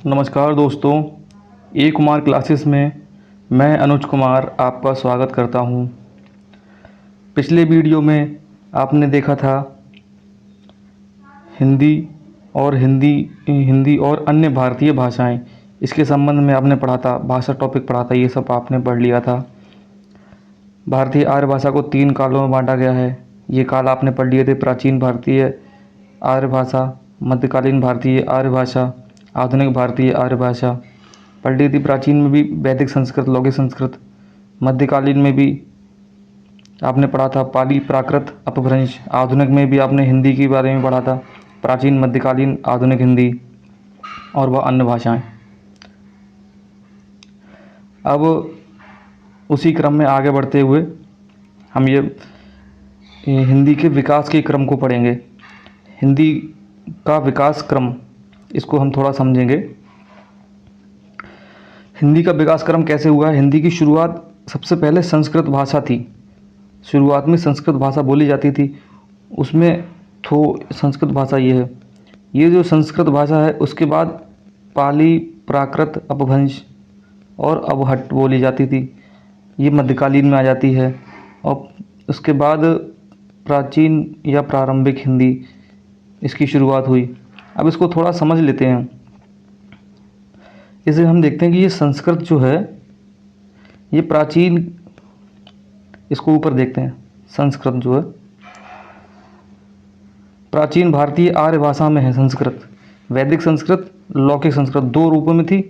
नमस्कार दोस्तों, ए कुमार क्लासेस में मैं अनुज कुमार आपका स्वागत करता हूं। पिछले वीडियो में आपने देखा था हिंदी हिंदी और अन्य भारतीय भाषाएं, इसके संबंध में आपने पढ़ा था, भाषा टॉपिक पढ़ा था, ये सब आपने पढ़ लिया था। भारतीय आर्य भाषा को 3 कालों में बांटा गया है। ये काल आपने पढ़ लिए थे, प्राचीन भारतीय आर्य भाषा, मध्यकालीन भारतीय आर्य भाषा, आधुनिक भारतीय आर्य भाषा पढ़ ली थी। प्राचीन में भी वैदिक संस्कृत, लौकिक संस्कृत, मध्यकालीन में भी आपने पढ़ा था पाली, प्राकृत, अपभ्रंश। आधुनिक में भी आपने हिंदी के बारे में पढ़ा था, प्राचीन, मध्यकालीन, आधुनिक हिंदी और वह अन्य भाषाएं। अब उसी क्रम में आगे बढ़ते हुए हम ये हिंदी के विकास के क्रम को पढ़ेंगे। हिंदी का विकास क्रम, इसको हम थोड़ा समझेंगे। हिंदी का विकास क्रम कैसे हुआ है। हिंदी की शुरुआत सबसे पहले संस्कृत भाषा थी। शुरुआत में संस्कृत भाषा बोली जाती थी, उसमें संस्कृत भाषा ये है। ये जो संस्कृत भाषा है उसके बाद पाली, प्राकृत, अपभ्रंश और अवहट्ट बोली जाती थी। ये मध्यकालीन में आ जाती है और उसके बाद प्राचीन या प्रारंभिक हिंदी, इसकी शुरुआत हुई। अब इसको थोड़ा समझ लेते हैं। इसे हम देखते हैं कि ये संस्कृत जो है ये प्राचीन, इसको ऊपर देखते हैं। संस्कृत जो है प्राचीन भारतीय आर्य भाषा में है। संस्कृत वैदिक संस्कृत, लौकिक संस्कृत 2 रूपों में थी,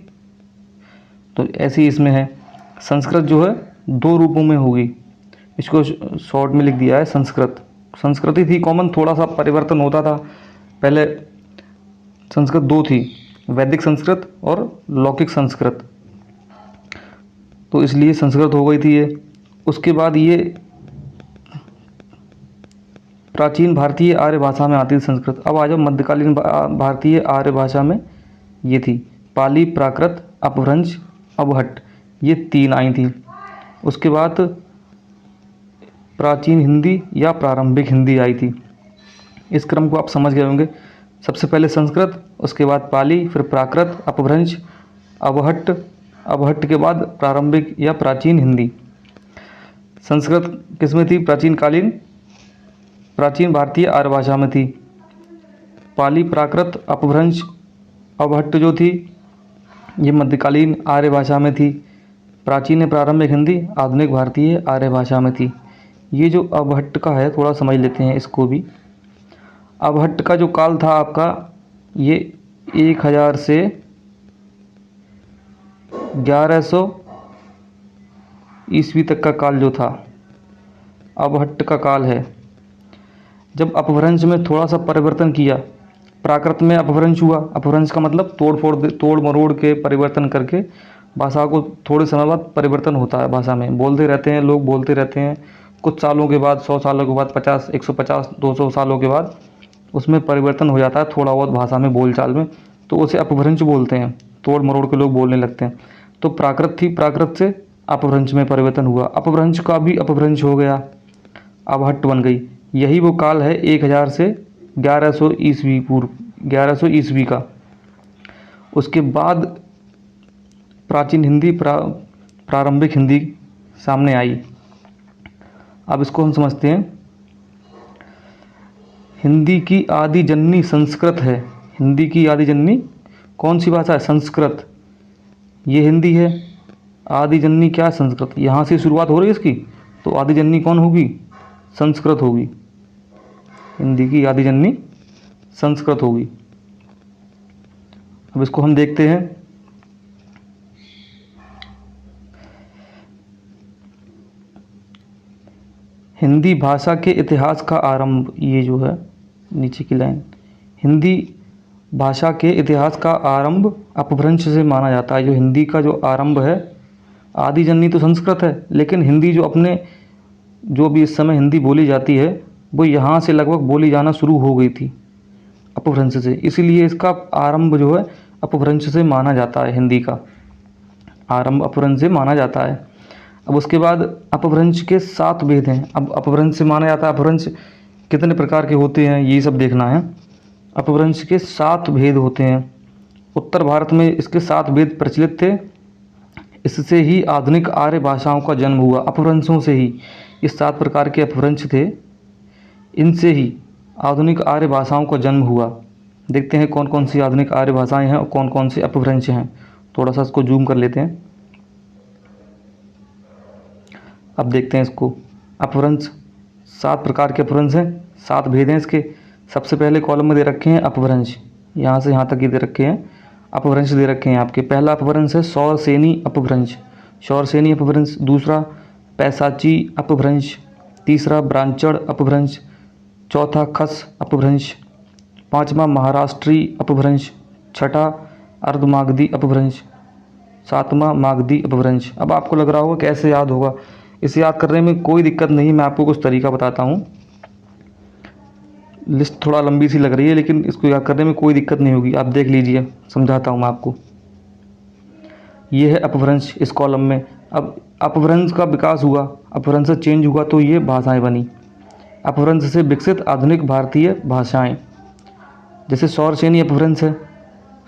तो ऐसी इसमें है। संस्कृत जो है 2 रूपों में होगी, इसको शॉर्ट में लिख दिया है संस्कृत। संस्कृति थी कॉमन, थोड़ा सा परिवर्तन होता था। पहले संस्कृत 2 थी, वैदिक संस्कृत और लौकिक संस्कृत, तो इसलिए संस्कृत हो गई थी ये। उसके बाद ये प्राचीन भारतीय आर्य भाषा में आती थी संस्कृत। अब आ जाओ मध्यकालीन भारतीय आर्य भाषा में, ये थी पाली, प्राकृत, अपभ्रंश, अवहट्ट, ये 3 आई थी। उसके बाद प्राचीन हिंदी या प्रारंभिक हिंदी आई थी। इस क्रम को आप समझ गए होंगे। सबसे पहले संस्कृत, उसके बाद पाली, फिर प्राकृत, अपभ्रंश, अवहट्ट, अवहट्ट के बाद प्रारंभिक या प्राचीन हिंदी। संस्कृत किसमें थी? प्राचीन भारतीय आर्य भाषा में थी। पाली, प्राकृत, अपभ्रंश, अवहट्ट जो थी ये मध्यकालीन आर्य भाषा में थी। प्राचीन प्रारंभिक हिंदी आधुनिक भारतीय आर्य भाषा में थी। ये जो अवहट्ट का है थोड़ा समझ लेते हैं इसको भी। अवहट्ट का जो काल था आपका, ये 1000 से 1100 ईस्वी तक का काल जो था, अवहट्ट का काल है। जब अपभ्रंश में थोड़ा सा परिवर्तन किया, प्राकृत में अपभ्रंश हुआ। अपभ्रंश का मतलब तोड़ मरोड़ के परिवर्तन करके भाषा को थोड़े समय बाद परिवर्तन होता है। भाषा में बोलते रहते हैं लोग, बोलते रहते हैं, कुछ सालों के बाद, 100 सालों के बाद, 50, 150, 200 सालों के बाद उसमें परिवर्तन हो जाता है थोड़ा बहुत भाषा में, बोलचाल में, तो उसे अपभ्रंश बोलते हैं। तोड़ मरोड़ के लोग बोलने लगते हैं। तो प्राकृत थी, प्राकृत से अपभ्रंश में परिवर्तन हुआ, अपभ्रंश का भी अपभ्रंश हो गया, अवहट्ट बन गई। यही वो काल है 1000 से 1100 ईस्वी पूर्व, 1100 ईस्वी का। उसके बाद प्राचीन हिंदी, प्रारंभिक हिंदी सामने आई। अब इसको हम समझते हैं। हिंदी की आदि जननी संस्कृत है। हिंदी की आदि जननी कौन सी भाषा है? संस्कृत। ये हिंदी है, आदि जननी क्या है? संस्कृत। यहाँ से शुरुआत हो रही है इसकी, तो आदि जननी कौन होगी? संस्कृत होगी। हिंदी की आदि जननी संस्कृत होगी। अब इसको हम देखते हैं। हिंदी भाषा के इतिहास का आरंभ, ये जो है नीचे की लाइन, हिंदी भाषा के इतिहास का आरंभ अपभ्रंश से माना जाता है। जो हिंदी का जो आरंभ है, आदि जननी तो संस्कृत है, लेकिन हिंदी जो भी इस समय हिंदी बोली जाती है वो यहाँ से लगभग बोली जाना शुरू हो गई थी अपभ्रंश से, इसीलिए इसका आरंभ जो है अपभ्रंश से माना जाता है। हिंदी का आरंभ अपभ्रंश से माना जाता है। अब उसके बाद अपभ्रंश के 7 भेद हैं। अब अपभ्रंश से माना जाता है, अपभ्रंश कितने प्रकार के होते हैं ये सब देखना है। अपभ्रंश के 7 भेद होते हैं। उत्तर भारत में इसके 7 वेद प्रचलित थे। इससे ही आधुनिक आर्य भाषाओं का जन्म हुआ। अपभ्रंशों से ही, ये 7 प्रकार के अपभ्रंश थे, इनसे ही आधुनिक आर्य भाषाओं का जन्म हुआ। देखते हैं कौन कौन सी आधुनिक आर्य भाषाएं हैं और कौन कौन से अपभ्रंश हैं। थोड़ा सा इसको जूम कर लेते हैं। अब देखते हैं इसको। अपभ्रंश 7 प्रकार के अपभ्रंश हैं, 7 भेद हैं इसके। सबसे पहले कॉलम में दे रखे हैं अपभ्रंश, यहाँ से यहाँ तक ये दे रखे हैं अपभ्रंश दे रखे हैं आपके। पहला अपभ्रंश है सौरसेनी अपभ्रंश, सौरसेनी अपभ्रंश। दूसरा पैशाची अपभ्रंश। तीसरा ब्रांचड़ अपभ्रंश। चौथा खस अपभ्रंश। पांचवा महाराष्ट्री अपभ्रंश। छठा अर्धमागधी अपभ्रंश। सातवां मागधी अपभ्रंश। अब आपको लग रहा होगा कैसे याद होगा, इसे याद करने में कोई दिक्कत नहीं, मैं आपको कुछ तरीका बताता हूँ। लिस्ट थोड़ा लंबी सी लग रही है लेकिन इसको याद करने में कोई दिक्कत नहीं होगी, आप देख लीजिए, समझाता हूँ मैं आपको। ये है अपभ्रंश इस कॉलम में। अब अपभ्रंश का विकास हुआ, अपभ्रंश से चेंज हुआ तो ये भाषाएं बनी। अपभ्रंश से विकसित आधुनिक भारतीय भाषाएं, जैसे सौरसेनी अपभ्रंश है।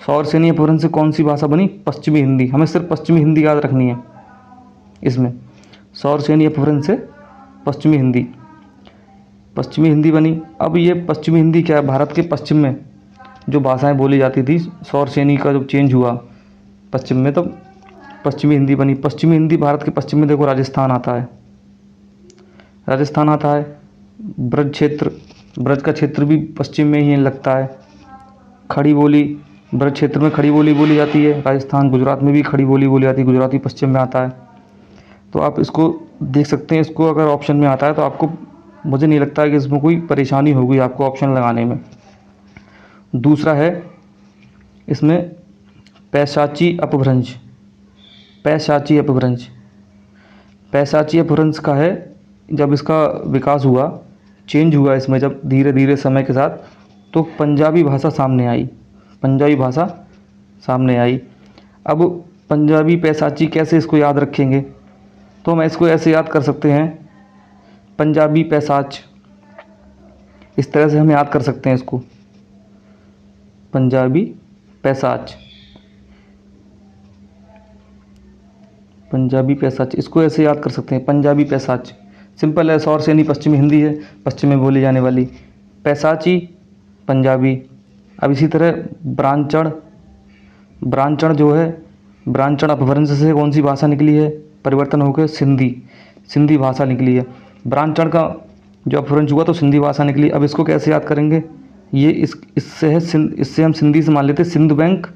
सौरसेनी अपभ्रंश से कौन सी भाषा बनी? पश्चिमी हिंदी। हमें सिर्फ पश्चिमी हिंदी याद रखनी है इसमें। सौरसेनी अपभ्रंश से पश्चिमी हिंदी, पश्चिमी हिंदी बनी। अब ये पश्चिमी हिंदी क्या है? भारत के पश्चिम में जो भाषाएं बोली जाती थी, सौरसेनी का जब चेंज हुआ पश्चिम में, तब पश्चिमी हिंदी बनी। पश्चिमी हिंदी, भारत के पश्चिम में देखो राजस्थान आता है, राजस्थान आता है। ब्रज क्षेत्र, ब्रज का क्षेत्र भी पश्चिम में ही लगता है। खड़ी बोली, ब्रज क्षेत्र में खड़ी बोली बोली जाती है। राजस्थान, गुजरात में भी खड़ी बोली बोली जाती है, गुजराती पश्चिम में आता है। तो आप इसको देख सकते हैं। इसको अगर ऑप्शन में आता है तो आपको, मुझे नहीं लगता है कि इसमें कोई परेशानी होगी आपको ऑप्शन लगाने में। दूसरा है इसमें पैशाची अपभ्रंश। पैशाची अपभ्रंश, पैशाची अपभ्रंश का है, जब इसका विकास हुआ, चेंज हुआ इसमें, जब धीरे धीरे समय के साथ, तो पंजाबी भाषा सामने आई, पंजाबी भाषा सामने आई। अब पंजाबी पैशाची कैसे इसको याद रखेंगे? तो हम इसको ऐसे याद कर सकते हैं, पंजाबी पैसाच, इस तरह से हम याद कर सकते हैं इसको, पंजाबी पैसाच, पंजाबी पैसाच, इसको ऐसे याद कर सकते हैं, पंजाबी पैसाच। सिंपल है, सौरसेनी पश्चिमी हिंदी है, पश्चिम में बोली जाने वाली, पैसाची पंजाबी। अब इसी तरह ब्रांचड़, ब्रांचड़ जो है, ब्रांचड़ अपभ्रंश से कौन सी भाषा निकली है? परिवर्तन होकर सिंधी, सिंधी भाषा निकली है। ब्रांचड़ का जो अपभ्रंश हुआ तो सिंधी भाषा निकली। अब इसको कैसे याद करेंगे? ये इससे है इससे हम सिंधी से मान लेते सिंध बैंक,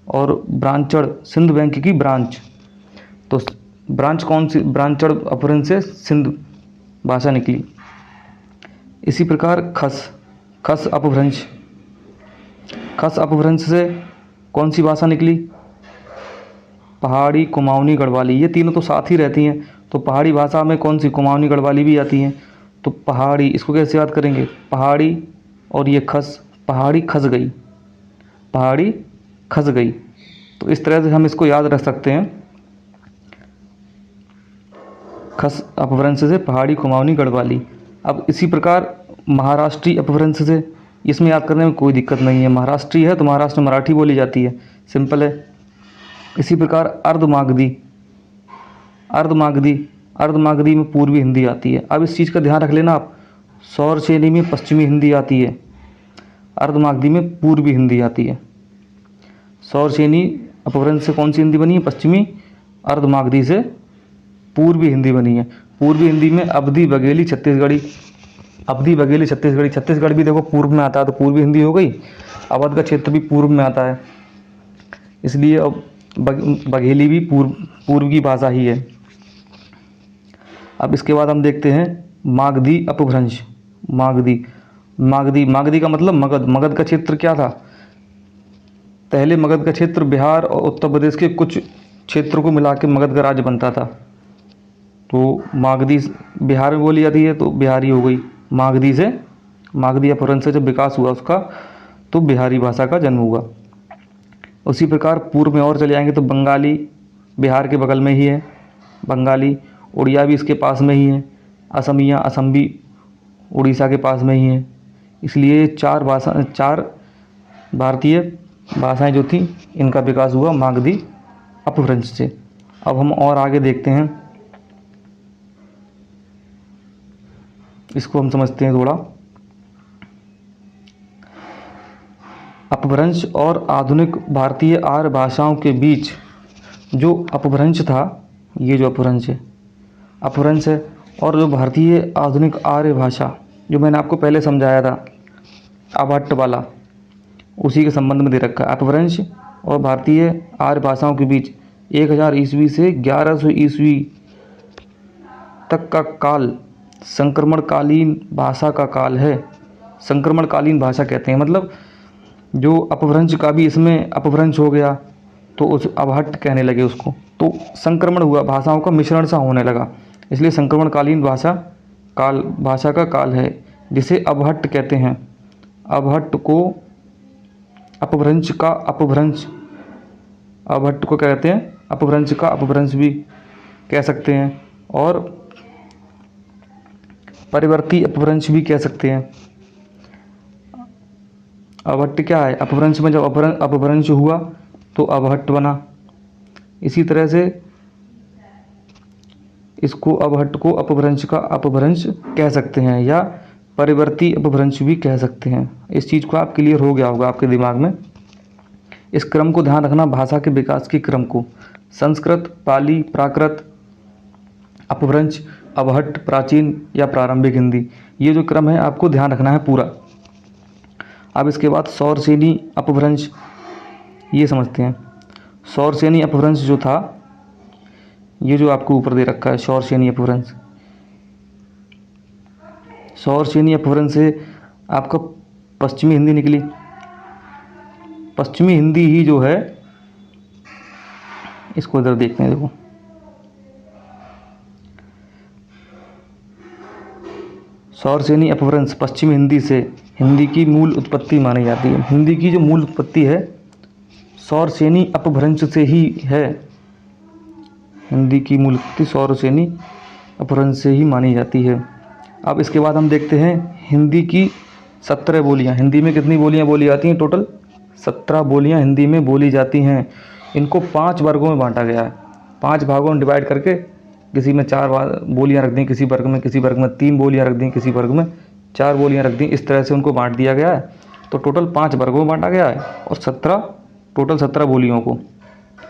और ब्रांचड़ सिंध बैंक की ब्रांच। तो ब्रांच कौन सी? ब्रांचड़ अपभ्रंश से सिंध भाषा निकली। इसी प्रकार खस, खस अपभ्रंश, खस अपभ्रंश से कौन सी भाषा निकली? पहाड़ी, कुमाऊनी, गढ़वाली। ये तीनों तो साथ ही रहती हैं, तो पहाड़ी भाषा में कौन सी? कुमाऊनी, गढ़वाली भी आती हैं। तो पहाड़ी, इसको कैसे याद करेंगे? पहाड़ी और ये खस, पहाड़ी खस गई, पहाड़ी खस गई। तो इस तरह से हम इसको याद रख सकते हैं, खस अपभ्रंश से पहाड़ी, कुमाऊनी, गढ़वाली। अब इसी प्रकार महाराष्ट्री अपभ्रंश से, इसमें याद करने में कोई दिक्कत नहीं है, महाराष्ट्री है तो महाराष्ट्र में मराठी बोली जाती है, सिंपल है। इसी प्रकार अर्धमागधी, अर्धमागधी, अर्धमागधी में पूर्वी हिंदी आती है। अब इस चीज़ का ध्यान रख लेना आप, सौरसेनी में पश्चिमी हिंदी आती है, अर्धमागधी में पूर्वी हिंदी आती है। सौरसेनी अपभ्रंश से कौन सी हिंदी बनी है? पश्चिमी। अर्धमागधी से पूर्वी हिंदी बनी है। पूर्वी हिंदी में अवधी, बघेली, छत्तीसगढ़ी, अवधी, बघेली, छत्तीसगढ़ी। छत्तीसगढ़ भी देखो पूर्व में आता है तो पूर्वी हिंदी हो गई। अवध का क्षेत्र भी पूर्व में आता है, इसलिए अब बघेली भी पूर्व की भाषा ही है। अब इसके बाद हम देखते हैं मागधी अपभ्रंश। मागधी, मागधी, मागधी का मतलब मगध। मगध का क्षेत्र क्या था? पहले मगध का क्षेत्र बिहार और उत्तर प्रदेश के कुछ क्षेत्रों को मिला के मगध का राज्य बनता था। तो मागधी बिहार में बोली जाती है तो बिहारी हो गई। मागधी से, मागधी अपभ्रंश से जब विकास हुआ उसका, तो बिहारी भाषा का जन्म हुआ। उसी प्रकार पूर्व में और चले जाएंगे तो बंगाली बिहार के बगल में ही है, बंगाली। उड़िया भी इसके पास में ही है। असमिया, असम भी उड़ीसा के पास में ही है। इसलिए चार भाषा, चार भारतीय भाषाएं जो थी इनका विकास हुआ मागधी अपभ्रंश से। अब हम और आगे देखते हैं, इसको हम समझते हैं थोड़ा। अपभ्रंश और आधुनिक भारतीय आर्य भाषाओं के बीच जो अपभ्रंश था, ये जो अपभ्रंश है, और जो भारतीय आधुनिक आर्य भाषा जो मैंने आपको पहले समझाया था अभट्ट वाला, उसी के संबंध में दे रखा है। अपभ्रंश और भारतीय आर्य भाषाओं के बीच 1000 ईस्वी से 1100 ईस्वी तक का काल संक्रमणकालीन भाषा का काल है। संक्रमणकालीन भाषा कहते हैं, मतलब जो अपभ्रंश का भी इसमें अपभ्रंश हो गया तो उस अभट्ट कहने लगे उसको, तो संक्रमण हुआ, भाषाओं का मिश्रण सा होने लगा, इसलिए संक्रमणकालीन भाषा का काल है, जिसे अभट्ट कहते हैं। अभट्ट को अपभ्रंश का अपभ्रंश, अभट्ट को क्या कहते हैं, अपभ्रंश का अपभ्रंश भी कह सकते हैं, और परिवर्ती अपभ्रंश भी कह सकते हैं। अभट्ट क्या है, अपभ्रंश में जब अपभ्रंश हुआ तो अभट्ट बना। इसी तरह से इसको अभट्ट को अपभ्रंश का अपभ्रंश कह सकते हैं या परिवर्ती अपभ्रंश भी कह सकते हैं। इस चीज़ को आप क्लियर हो गया होगा आपके दिमाग में। इस क्रम को ध्यान रखना, भाषा के विकास के क्रम को। संस्कृत, पाली, प्राकृत, अपभ्रंश, अभट्ट, प्राचीन या प्रारंभिक हिंदी, ये जो क्रम है आपको ध्यान रखना है पूरा। अब इसके बाद सौरसेनी अपभ्रंश, ये समझते हैं। सौरसेनी अपभ्रंश जो था, ये जो आपको ऊपर दे रखा है सौरसेनी अपभ्रंश, सौरसेनी अपभ्रंश से आपका पश्चिमी हिंदी निकली। पश्चिमी हिंदी ही जो है, इसको इधर देखते हैं, देखो सौरसेनी अपभ्रंश पश्चिमी हिंदी से हिंदी की मूल उत्पत्ति मानी जाती है। हिंदी की जो मूल उत्पत्ति है सौरसेनी अपभ्रंश से ही है। हिंदी की मूल उत्पत्ति सौरसेनी अपभ्रंश से ही मानी जाती है। अब इसके बाद हम देखते हैं हिंदी की 17 बोलियाँ। हिंदी में कितनी बोलियाँ बोली जाती हैं? टोटल 17 बोलियाँ हिंदी में बोली जाती हैं। इनको 5 वर्गों में बांटा गया है, 5 भागों में डिवाइड करके, किसी में 4 बोलियाँ रख दी, किसी वर्ग में 3 बोलियाँ रख दी, किसी वर्ग में 4 बोलियाँ रख दी। इस तरह से उनको बांट दिया गया है। तो टोटल 5 वर्गों में बांटा गया है और 17 बोलियों को,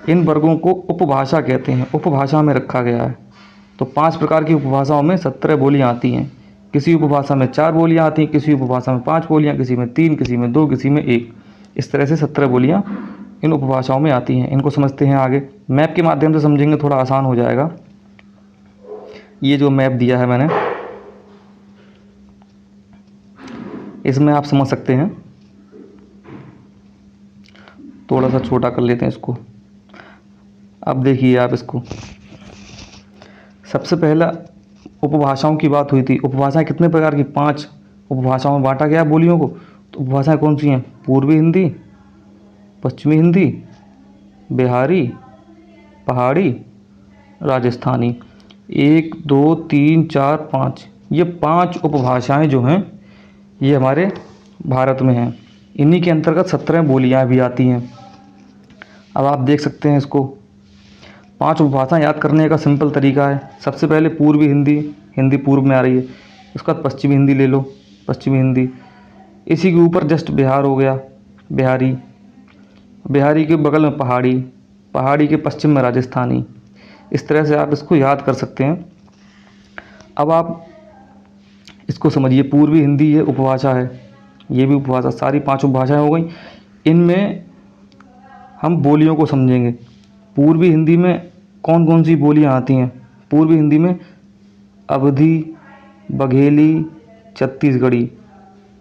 इन वर्गों को उपभाषा कहते हैं, उपभाषा में रखा गया है। तो 5 प्रकार की उपभाषाओं में 17 बोलियाँ आती हैं। किसी उपभाषा में 4 बोलियाँ आती हैं, किसी उपभाषा में 5 बोलियाँ, किसी में 3, किसी में 2, किसी में 1। इस तरह से 17 बोलियाँ इन उपभाषाओं में आती हैं। इनको समझते हैं आगे। मैप के माध्यम से समझेंगे, थोड़ा आसान हो जाएगा। ये जो मैप दिया है मैंने, इसमें आप समझ सकते हैं। थोड़ा सा छोटा कर लेते हैं इसको। अब देखिए आप इसको, सबसे पहला उपभाषाओं की बात हुई थी। उपभाषाएं कितने प्रकार की? 5 उपभाषाओं में बांटा गया बोलियों को। तो उपभाषाएं कौन सी हैं? पूर्वी हिंदी, पश्चिमी हिंदी, बिहारी, पहाड़ी, राजस्थानी। 1 2 3 4 5, ये 5 उपभाषाएं जो हैं ये हमारे भारत में हैं। इन्हीं के अंतर्गत 17 बोलियां भी आती हैं। अब आप देख सकते हैं इसको। 5 उपभाषा याद करने का सिंपल तरीका है। सबसे पहले पूर्वी हिंदी, हिंदी पूर्व में आ रही है। उसके बाद पश्चिमी हिंदी ले लो, पश्चिमी हिंदी। इसी के ऊपर जस्ट बिहार हो गया, बिहारी। बिहारी के बगल में पहाड़ी, पहाड़ी के पश्चिम में राजस्थानी। इस तरह से आप इसको याद कर सकते हैं। अब आप इसको समझिए, पूर्वी हिंदी ये उपभाषा है, ये भी उपभाषा। सारी 5 उपभाषाएं हो गई। इनमें हम बोलियों को समझेंगे। पूर्वी हिंदी में कौन कौन सी बोलियां आती हैं? पूर्वी हिंदी में अवधी, बघेली, छत्तीसगढ़ी।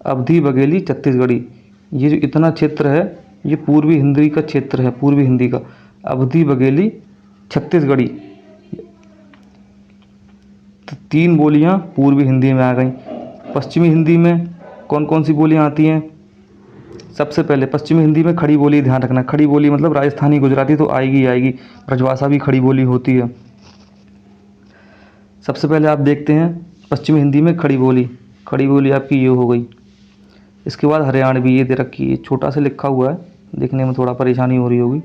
अवधी, बघेली, छत्तीसगढ़ी, ये जो इतना क्षेत्र है ये पूर्वी हिंदी का क्षेत्र है। पूर्वी हिंदी का अवधी, बघेली, छत्तीसगढ़ी, तो 3 बोलियां पूर्वी हिंदी में आ गई। पश्चिमी हिंदी में कौन कौन सी बोलियां आती हैं? सबसे पहले पश्चिमी हिंदी में खड़ी बोली, ध्यान रखना। खड़ी बोली मतलब राजस्थानी, गुजराती तो आएगी। ब्रजभाषा भी खड़ी बोली होती है। सबसे पहले आप देखते हैं पश्चिमी हिंदी में खड़ी बोली। खड़ी बोली आपकी ये हो गई। इसके बाद हरियाणवी, ये दे रखी है, छोटा से लिखा हुआ है, देखने में थोड़ा परेशानी हो रही होगी,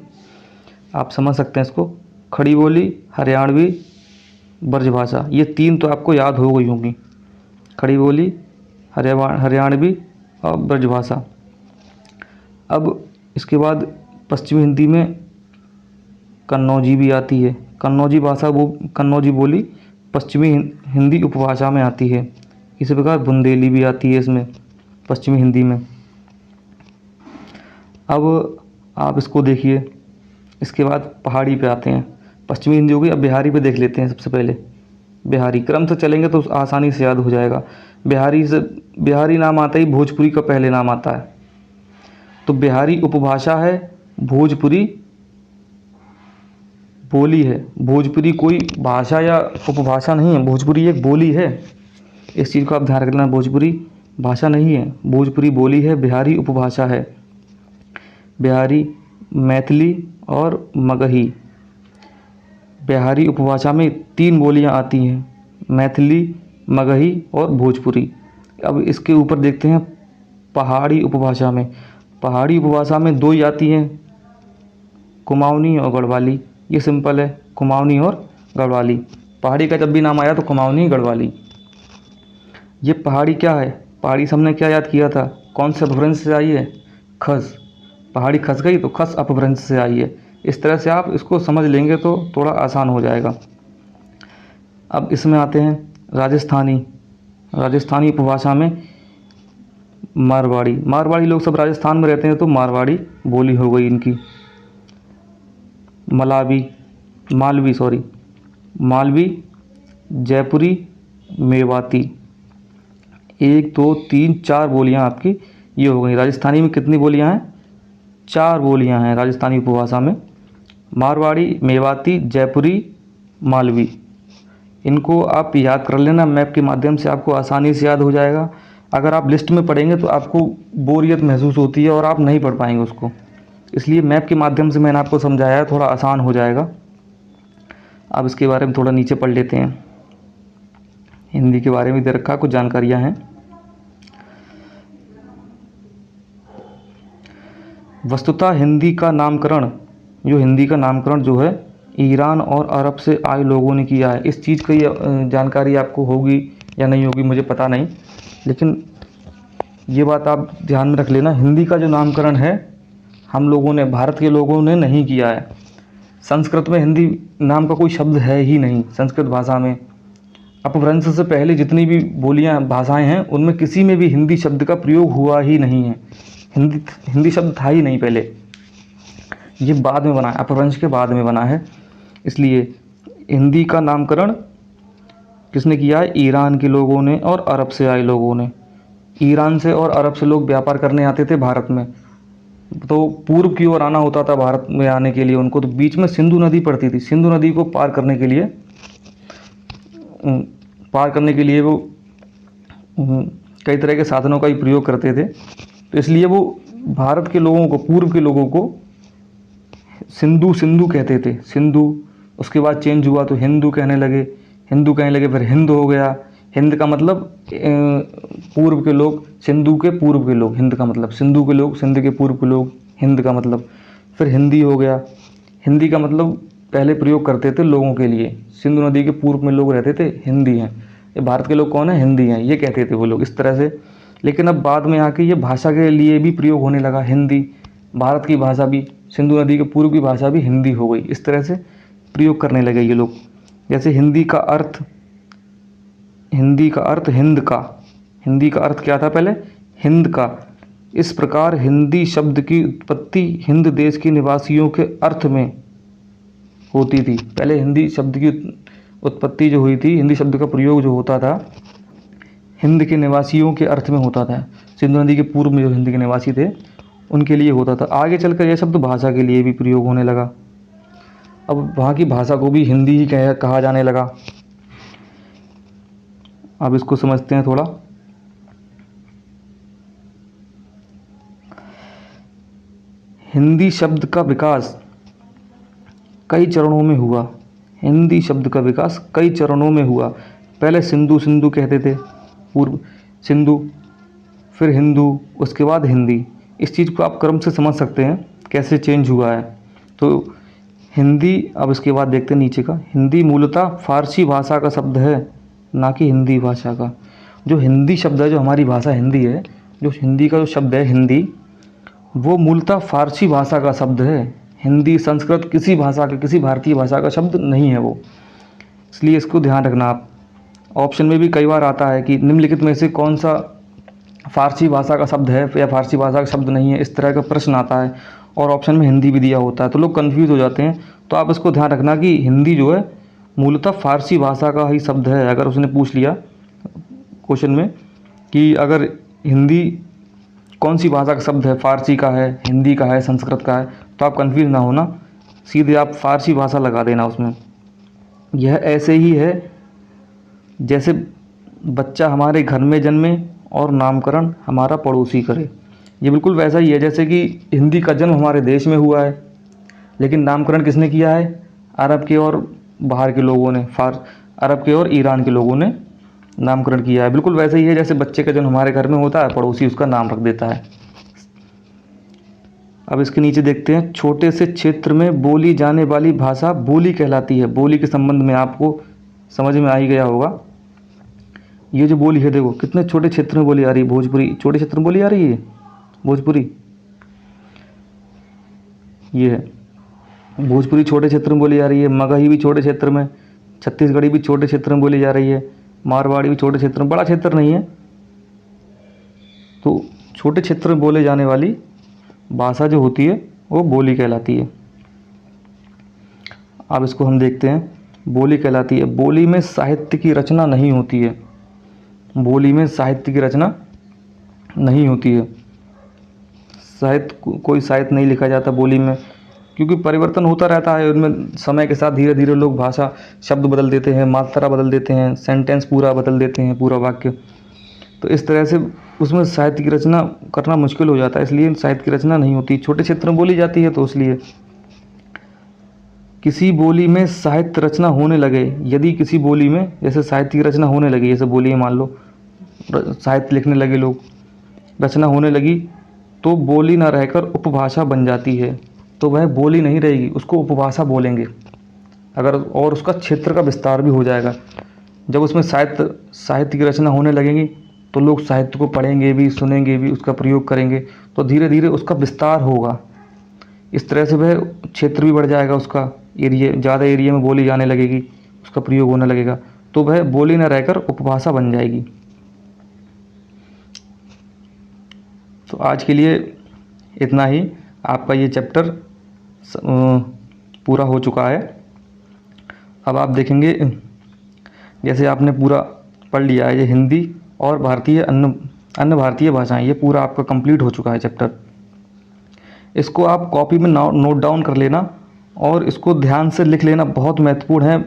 आप समझ सकते हैं इसको। खड़ी बोली, हरियाणवी, ब्रजभाषा, ये 3 तो आपको याद हो गई होंगी। खड़ी बोली, हरियाणवी और ब्रजभाषा। अब इसके बाद पश्चिमी हिंदी में कन्नौजी भी आती है। कन्नौजी भाषा, वो कन्नौजी बोली पश्चिमी हिंदी उपभाषा में आती है। इसी प्रकार बुंदेली भी आती है इसमें, पश्चिमी हिंदी में। अब आप इसको देखिए। इसके बाद पहाड़ी पे आते हैं। पश्चिमी हिंदी हो गई, अब बिहारी पे देख लेते हैं सबसे पहले। बिहारी क्रम से चलेंगे तो आसानी से याद हो जाएगा। बिहारी नाम आता ही भोजपुरी का पहले नाम आता है। तो बिहारी उपभाषा है, भोजपुरी बोली है। भोजपुरी कोई भाषा या उपभाषा नहीं है, भोजपुरी एक बोली है। इस चीज़ को आप ध्यान रखना, भोजपुरी भाषा नहीं है, भोजपुरी बोली है, बिहारी उपभाषा है। बिहारी, मैथिली और मगही। बिहारी उपभाषा में 3 बोलियां आती हैं, मैथिली, मगही और भोजपुरी। अब इसके ऊपर देखते हैं पहाड़ी उपभाषा में। पहाड़ी उपभाषा में 2 ही आती हैं, कुमाऊनी और गढ़वाली। ये सिंपल है, कुमाऊनी और गढ़वाली। पहाड़ी का जब भी नाम आया तो कुमाऊनी, गढ़वाली। ये पहाड़ी क्या है? पहाड़ी से हमने क्या याद किया था? कौन से अपभ्रंश से आई है? खस। पहाड़ी खस गई तो खस अपभ्रंश से आई है। इस तरह से आप इसको समझ लेंगे तो थोड़ा आसान हो जाएगा। अब इसमें आते हैं राजस्थानी। राजस्थानी उपभाषा में मारवाड़ी। मारवाड़ी लोग सब राजस्थान में रहते हैं तो मारवाड़ी बोली हो गई इनकी। मालवी, जयपुरी, मेवाती। 1 2 3 4 बोलियां आपकी ये हो गई। राजस्थानी में कितनी बोलियां हैं? 4 बोलियां हैं राजस्थानी उपभाषा में, मारवाड़ी, मेवाती, जयपुरी, मालवी। इनको आप याद कर लेना, मैप के माध्यम से आपको आसानी से याद हो जाएगा। अगर आप लिस्ट में पढ़ेंगे तो आपको बोरियत महसूस होती है और आप नहीं पढ़ पाएंगे उसको, इसलिए मैप के माध्यम से मैंने आपको समझाया, थोड़ा आसान हो जाएगा। अब इसके बारे में थोड़ा नीचे पढ़ लेते हैं। हिंदी के बारे में दे रखा कुछ जानकारियाँ हैं। वस्तुतः हिंदी का नामकरण जो है ईरान और अरब से आए लोगों ने किया है। इस चीज़ की जानकारी आपको होगी या नहीं होगी मुझे पता नहीं, लेकिन ये बात आप ध्यान में रख लेना, हिंदी का जो नामकरण है हम लोगों ने, भारत के लोगों ने नहीं किया है। संस्कृत में हिंदी नाम का कोई शब्द है ही नहीं। संस्कृत भाषा में अपभ्रंश से पहले जितनी भी बोलियां भाषाएं हैं उनमें किसी में भी हिंदी शब्द का प्रयोग हुआ ही नहीं है। हिंदी शब्द था ही नहीं पहले, ये बाद में बना है, अपभ्रंश के बाद में बना है। इसलिए हिंदी का नामकरण किसने किया है? ईरान के लोगों ने और अरब से आए लोगों ने। ईरान से और अरब से लोग व्यापार करने आते थे भारत में, तो पूर्व की ओर आना होता था भारत में आने के लिए उनको, तो बीच में सिंधु नदी पड़ती थी। सिंधु नदी को पार करने के लिए वो कई तरह के साधनों का ही प्रयोग करते थे। तो इसलिए वो भारत के लोगों को, पूर्व के लोगों को सिंधु कहते थे। सिंधु, उसके बाद चेंज हुआ तो हिंदू कहने लगे, फिर हिंद हो गया। हिंद का मतलब पूर्व के लोग, सिंधु के पूर्व के लोग, हिंद का मतलब सिंधु के लोग, सिंध के पूर्व के लोग, हिंद का मतलब। फिर हिंदी हो गया। हिंदी का मतलब पहले प्रयोग करते थे लोगों के लिए, सिंधु नदी के पूर्व में लोग रहते थे, हिंदी हैं, ये भारत के लोग कौन है? हिंदी हैं, ये कहते थे वो लोग इस तरह से। लेकिन अब बाद में आके ये भाषा के लिए भी प्रयोग होने लगा। हिंदी भारत की भाषा भी, सिंधु नदी के पूर्व की भाषा भी हिंदी हो गई। इस तरह से प्रयोग करने लगे ये लोग। जैसे हिंदी का अर्थ हिंद का अर्थ क्या था पहले? हिंद का। इस प्रकार हिंदी शब्द की उत्पत्ति हिंद देश के निवासियों के अर्थ में होती थी। पहले हिंदी शब्द की उत्पत्ति जो हुई थी, हिंदी शब्द का प्रयोग जो होता था हिंद के निवासियों के अर्थ में होता था। सिंधु नदी के पूर्व में जो हिंद के निवासी थे उनके लिए होता था। आगे चलकर यह शब्द भाषा के लिए भी प्रयोग होने लगा। अब वहाँ की भाषा को भी हिंदी ही कहा जाने लगा। अब इसको समझते हैं थोड़ा। हिंदी शब्द का विकास कई चरणों में हुआ। पहले सिंधु कहते थे, पूर्व सिंधु, फिर हिंदू, उसके बाद हिंदी। इस चीज़ को आप क्रम से समझ सकते हैं। कैसे चेंज हुआ है। तो हिंदी, अब इसके बाद देखते हैं नीचे का। हिंदी मूलतः फारसी भाषा का शब्द है, ना कि हिंदी भाषा का। जो हिंदी शब्द है, जो हमारी भाषा हिंदी है, जो हिंदी का जो शब्द है हिंदी, वो मूलतः फारसी भाषा का शब्द है। हिंदी, संस्कृत किसी भाषा का, किसी भारतीय भाषा का शब्द नहीं है वो, इसलिए इसको ध्यान रखना आप। ऑप्शन में भी कई बार आता है कि निम्नलिखित में से कौन सा फारसी भाषा का शब्द है या फारसी भाषा का शब्द नहीं है, इस तरह का प्रश्न आता है, और ऑप्शन में हिंदी भी दिया होता है, तो लोग कंफ्यूज हो जाते हैं। तो आप इसको ध्यान रखना कि हिंदी जो है मूलतः फारसी भाषा का ही शब्द है। अगर उसने पूछ लिया क्वेश्चन में कि अगर हिंदी कौन सी भाषा का शब्द है, फारसी का है, हिंदी का है, संस्कृत का है, तो आप कंफ्यूज ना होना, सीधे आप फारसी भाषा लगा देना उसमें। यह ऐसे ही है जैसे बच्चा हमारे घर में जन्मे और नामकरण हमारा पड़ोसी करे। ये बिल्कुल वैसा ही है जैसे कि हिंदी का जन्म हमारे देश में हुआ है, लेकिन नामकरण किसने किया है? अरब के और बाहर के लोगों ने, अरब के और ईरान के लोगों ने नामकरण किया है। बिल्कुल वैसा ही है जैसे बच्चे का जन्म हमारे घर में होता है, पड़ोसी उसका नाम रख देता है। अब इसके नीचे देखते हैं, छोटे से क्षेत्र में बोली जाने वाली भाषा बोली कहलाती है। बोली के संबंध में आपको समझ में आ ही गया होगा। ये जो बोली है, देखो कितने छोटे क्षेत्र में बोली आ रही है। भोजपुरी छोटे क्षेत्र में बोली आ रही है, भोजपुरी ये है। भोजपुरी छोटे क्षेत्र में बोली आ रही है, मगही भी छोटे क्षेत्र में, छत्तीसगढ़ी भी छोटे क्षेत्र में बोली जा रही है, मारवाड़ी भी छोटे क्षेत्र में, बड़ा क्षेत्र नहीं है। तो छोटे क्षेत्र में बोले जाने वाली भाषा जो होती है वो बोली कहलाती है। अब इसको हम देखते हैं, बोली कहलाती है। बोली में साहित्य की रचना नहीं होती है, बोली में साहित्य की रचना नहीं होती है। कोई साहित्य नहीं लिखा जाता बोली में, क्योंकि परिवर्तन होता रहता है उनमें। समय के साथ धीरे धीरे लोग भाषा, शब्द बदल देते हैं, मात्रा बदल देते हैं, सेंटेंस पूरा बदल देते हैं, पूरा वाक्य। तो इस तरह से उसमें साहित्य की रचना करना मुश्किल हो जाता है, इसलिए साहित्य की रचना नहीं होती। छोटे क्षेत्र में बोली जाती है तो इसलिए। किसी बोली में साहित्य रचना होने लगे, यदि किसी बोली में जैसे साहित्य की रचना होने लगी, जैसे बोली मान लो साहित्य लिखने लगे लोग, रचना होने लगी, तो बोली ना रहकर उपभाषा बन जाती है। तो वह बोली नहीं रहेगी, उसको उपभाषा बोलेंगे अगर, और उसका क्षेत्र का विस्तार भी हो जाएगा। जब उसमें साहित्य की रचना होने लगेगी तो लोग साहित्य को पढ़ेंगे भी, सुनेंगे भी, उसका प्रयोग करेंगे, तो धीरे धीरे उसका विस्तार होगा। इस तरह से वह क्षेत्र भी बढ़ जाएगा, उसका एरिया, ज़्यादा एरिया में बोली जाने लगेगी, उसका प्रयोग होने लगेगा, तो वह बोली न रहकर उपभाषा बन जाएगी। तो आज के लिए इतना ही। आपका ये चैप्टर पूरा हो चुका है। अब आप देखेंगे, जैसे आपने पूरा पढ़ लिया है, ये हिंदी और भारतीय अन्य भारतीय भाषाएं, ये पूरा आपका कंप्लीट हो चुका है चैप्टर। इसको आप कॉपी में नोट डाउन कर लेना और इसको ध्यान से लिख लेना, बहुत महत्वपूर्ण है।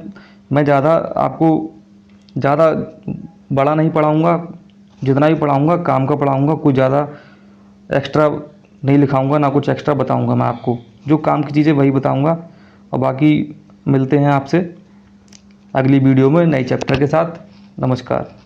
मैं आपको ज़्यादा बड़ा नहीं पढ़ाऊँगा, जितना भी पढ़ाऊँगा काम का पढ़ाऊँगा, कुछ ज़्यादा एक्स्ट्रा नहीं लिखाऊंगा, ना कुछ एक्स्ट्रा बताऊंगा। मैं आपको जो काम की चीज़ें वही बताऊंगा, और बाकी मिलते हैं आपसे अगली वीडियो में नए चैप्टर के साथ। नमस्कार।